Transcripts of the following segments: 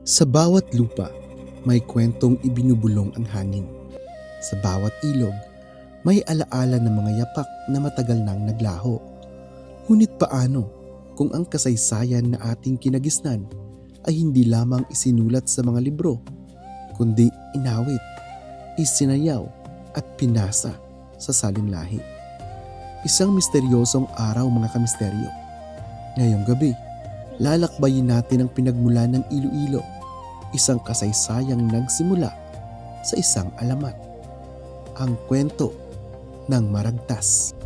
Sa bawat lupa, may kwentong ibinubulong ang hangin. Sa bawat ilog, may alaala ng mga yapak na matagal nang naglaho. Ngunit paano kung ang kasaysayan na ating kinagisnan ay hindi lamang isinulat sa mga libro, kundi inawit, isinayaw at pinasa sa salinlahi? Isang misteryosong araw, mga kamisteryo. Ngayong gabi, lalakbayin natin ang pinagmulan ng Iloilo, isang kasaysayang nagsimula sa isang alamat. Ang kwento ng Maragtas.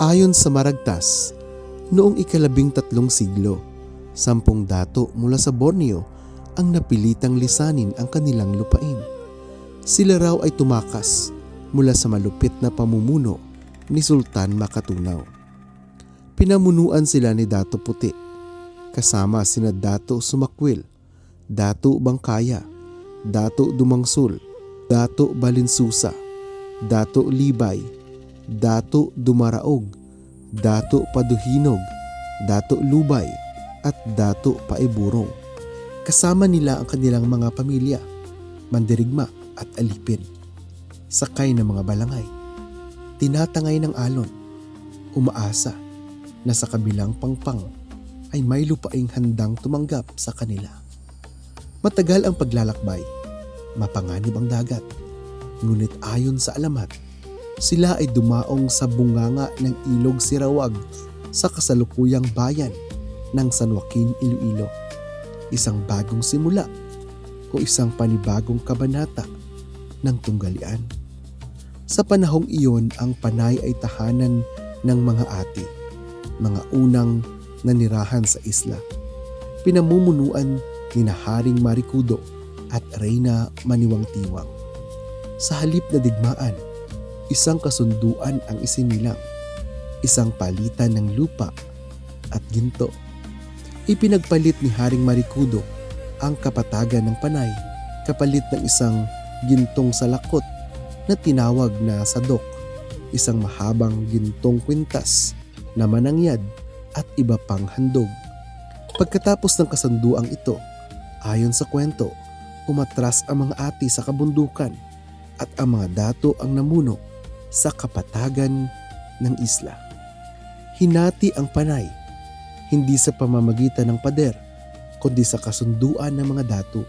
Ayon sa Maragtas, noong ika-13 siglo, 10 dato mula sa Borneo ang napilitang lisanin ang kanilang lupain. Sila raw ay tumakas mula sa malupit na pamumuno ni Sultan Makatunaw. Pinamunuan sila ni Dato Puti, kasama sina Dato Sumakwil, Dato Bangkaya, Dato Dumangsul, Dato Balinsusa, Dato Libay, Dato Dumaraog, Dato Paduhinog, Dato Lubay, at Dato Paiburong. Kasama nila ang kanilang mga pamilya, mandirigma at alipin. Sakay ng mga balangay, tinatangay ng alon, umaasa na sa kabilang pangpang ay may lupaing handang tumanggap sa kanila. Matagal ang paglalakbay, mapanganib ang dagat, ngunit ayon sa alamat, sila ay dumaong sa bunganga ng Ilog Sirawag sa kasalukuyang bayan ng San Joaquin, Iloilo. Isang bagong simula o isang panibagong kabanata ng tunggalian. Sa panahong iyon, ang Panay ay tahanan ng mga ati, mga unang nanirahan sa isla. Pinamumunuan ni Haring Marikudo at Reyna Maniwang-Tiwang. Sa halip na digmaan, isang kasunduan ang isinilang, isang palitan ng lupa at ginto. Ipinagpalit ni Haring Marikudo ang kapatagan ng Panay kapalit ng isang gintong salakot na tinawag na sadok, isang mahabang gintong kwintas na manangyad at iba pang handog. Pagkatapos ng kasunduang ito, ayon sa kwento, umatras ang mga ati sa kabundukan at ang mga dato ang namuno sa kapatagan ng isla. Hinati ang Panay, hindi sa pamamagitan ng pader, kundi sa kasunduan ng mga dato.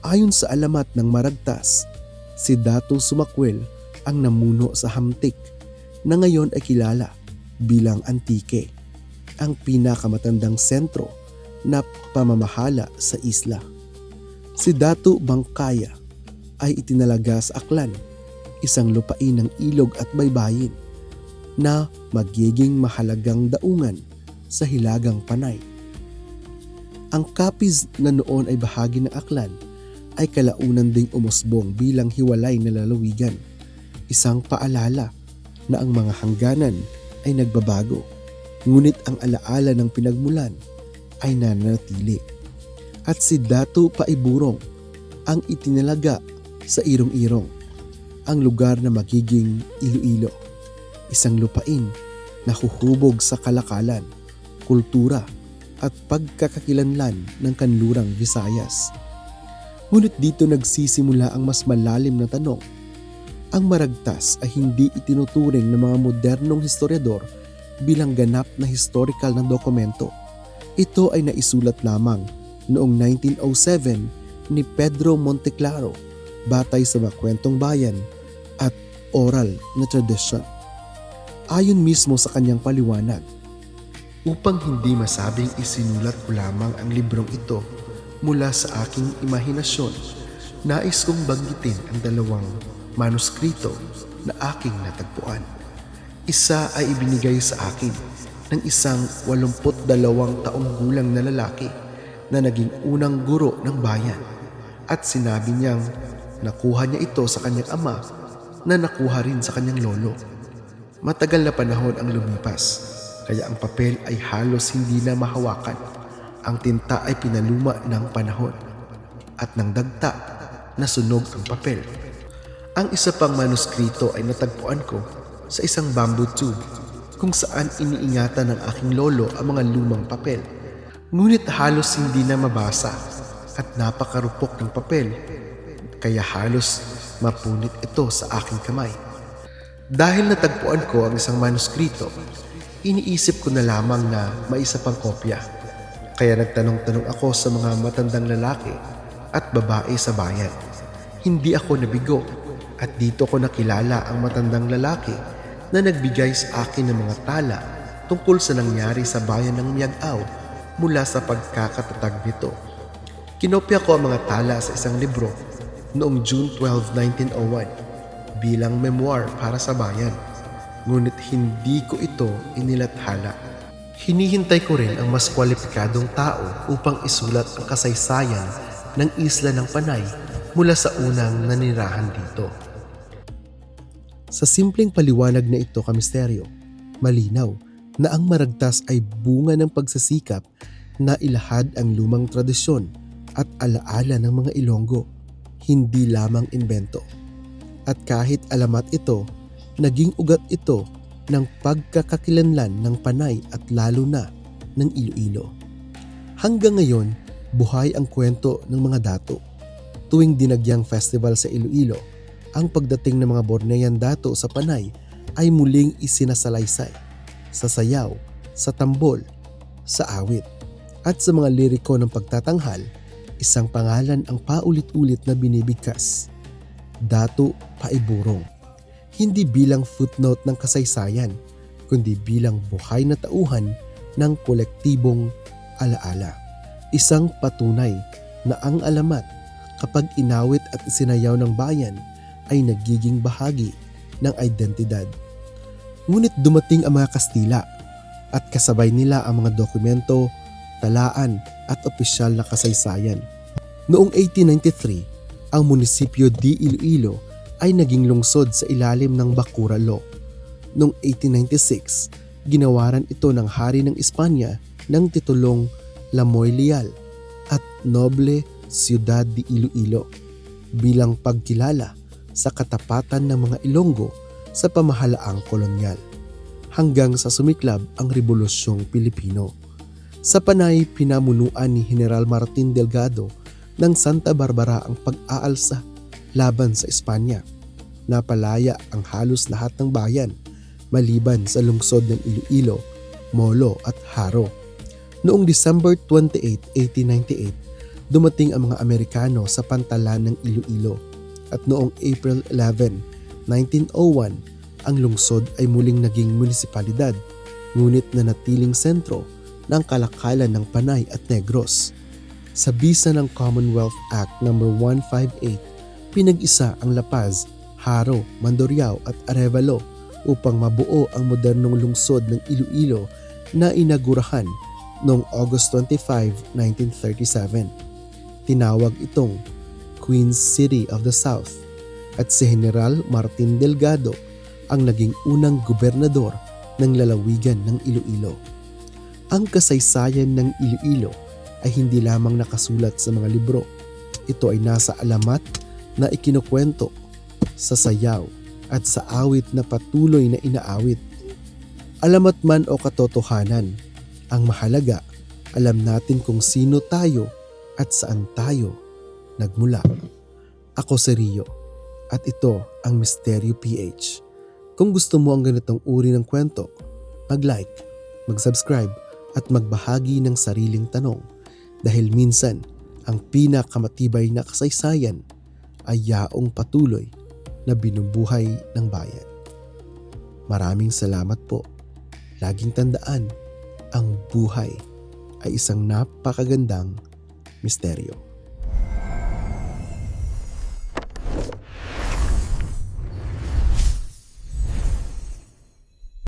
Ayon sa alamat ng Maragtas, si Dato Sumakwel ang namuno sa Hamtik na ngayon ay kilala bilang Antique, ang pinakamatandang sentro na pamamahala sa isla. Si Dato Bangkaya ay itinalaga sa Aklan, isang lupain ng ilog at baybayin na magiging mahalagang daungan sa Hilagang Panay. Ang Capiz na noon ay bahagi ng Aklan ay kalaunan ding umusbong bilang hiwalay na lalawigan, isang paalala na ang mga hangganan ay nagbabago, ngunit ang alaala ng pinagmulan ay nananatili. At si Dato Paiburong ang itinalaga sa Irong-Irong, ang lugar na magiging Iloilo, isang lupain na huhubog sa kalakalan, kultura at pagkakakilanlan ng kanlurang Visayas. Ngunit dito nagsisimula ang mas malalim na tanong. Ang Maragtas ay hindi itinuturing ng mga modernong historiador bilang ganap na historical ng dokumento. Ito ay naisulat lamang noong 1907 ni Pedro Monteclaro batay sa mga kwentong bayan at oral na tradisyon. Ayon mismo sa kanyang paliwanag, upang hindi masabing isinulat ko lamang ang librong ito mula sa aking imahinasyon, nais kong banggitin ang dalawang manuskrito na aking natagpuan. Isa ay ibinigay sa akin ng isang 82 taong gulang na lalaki na naging unang guro ng bayan, at sinabi niyang nakuha niya ito sa kanyang ama na nakuha rin sa kanyang lolo. Matagal na panahon ang lumipas, kaya ang papel ay halos hindi na mahawakan. Ang tinta ay pinaluma ng panahon at nang dagta nasunog ang papel. Ang isa pang manuskrito ay natagpuan ko sa isang bamboo tube kung saan iniingatan ng aking lolo ang mga lumang papel. Ngunit halos hindi na mabasa at napakarupok ng papel, kaya halos mapunit ito sa aking kamay. Dahil natagpuan ko ang isang manuskrito, iniisip ko na lamang na may isa pang kopya. Kaya nagtanong-tanong ako sa mga matandang lalaki at babae sa bayan. Hindi ako nabigo at dito ko nakilala ang matandang lalaki na nagbigay sa akin ng mga tala tungkol sa nangyari sa bayan ng Miag-Ao mula sa pagkakatatag nito. Kinopya ko ang mga tala sa isang libro noong June 12, 1901 bilang memoir para sa bayan. Ngunit hindi ko ito inilathala. Hinihintay ko rin ang mas kwalipikadong tao upang isulat ang kasaysayan ng isla ng Panay mula sa unang nanirahan dito. Sa simpleng paliwanag na ito kamisteryo, malinaw na ang Maragtas ay bunga ng pagsasikap na ilahad ang lumang tradisyon at alaala ng mga Ilonggo, hindi lamang imbento. At kahit alamat ito, naging ugat ito ng pagkakakilanlan ng Panay at lalo na ng Iloilo. Hanggang ngayon, buhay ang kwento ng mga dato. Tuwing Dinagyang Festival sa Iloilo, ang pagdating ng mga Bornean dato sa Panay ay muling isinasalaysay sa sayaw, sa tambol, sa awit, at sa mga liriko ng pagtatanghal. Isang pangalan ang paulit-ulit na binibigkas: Dato Paiburong. Hindi bilang footnote ng kasaysayan, kundi bilang buhay na tauhan ng kolektibong alaala. Isang patunay na ang alamat, kapag inawit at isinayaw ng bayan, ay nagiging bahagi ng identidad. Ngunit dumating ang mga Kastila at kasabay nila ang mga dokumento, talaan at opisyal na kasaysayan. Noong 1893, ang munisipyo di Iloilo ay naging lungsod sa ilalim ng Bakura Law. Noong 1896, ginawaran ito ng hari ng Espanya ng titulong Lamoy Leal at Noble Ciudad de Iloilo bilang pagkilala sa katapatan ng mga Ilonggo sa pamahalaang kolonyal, hanggang sa sumiklab ang Rebolusyong Pilipino. Sa Panay, pinamunuan ni General Martin Delgado ng Santa Barbara ang pag-aalsa laban sa Espanya. Napalaya ang halos lahat ng bayan maliban sa lungsod ng Iloilo, Molo at Haro. Noong December 28, 1898, dumating ang mga Amerikano sa pantalan ng Iloilo at noong April 11, 1901, ang lungsod ay muling naging munisipalidad, ngunit nanatiling sentro ng kalakalan ng Panay at Negros. Sa bisa ng Commonwealth Act No. 158, pinag-isa ang La Paz, Haro, Mandurriao at Arevalo upang mabuo ang modernong lungsod ng Iloilo na inagurahan noong August 25, 1937. Tinawag itong Queen's City of the South at si General Martin Delgado ang naging unang gobernador ng lalawigan ng Iloilo. Ang kasaysayan ng Iloilo ay hindi lamang nakasulat sa mga libro. Ito ay nasa alamat na ikinukwento sa sayaw at sa awit na patuloy na inaawit. Alamat man o katotohanan, ang mahalaga, alam natin kung sino tayo at saan tayo nagmula. Ako si Rio at ito ang Misteryo PH. Kung gusto mo ang ganitong uri ng kwento, mag-like, mag-subscribe at magbahagi ng sariling tanong, dahil minsan ang pinakamatibay na kasaysayan ay yaong patuloy na binubuhay ng bayan. Maraming salamat po. Laging tandaan, ang buhay ay isang napakagandang misteryo.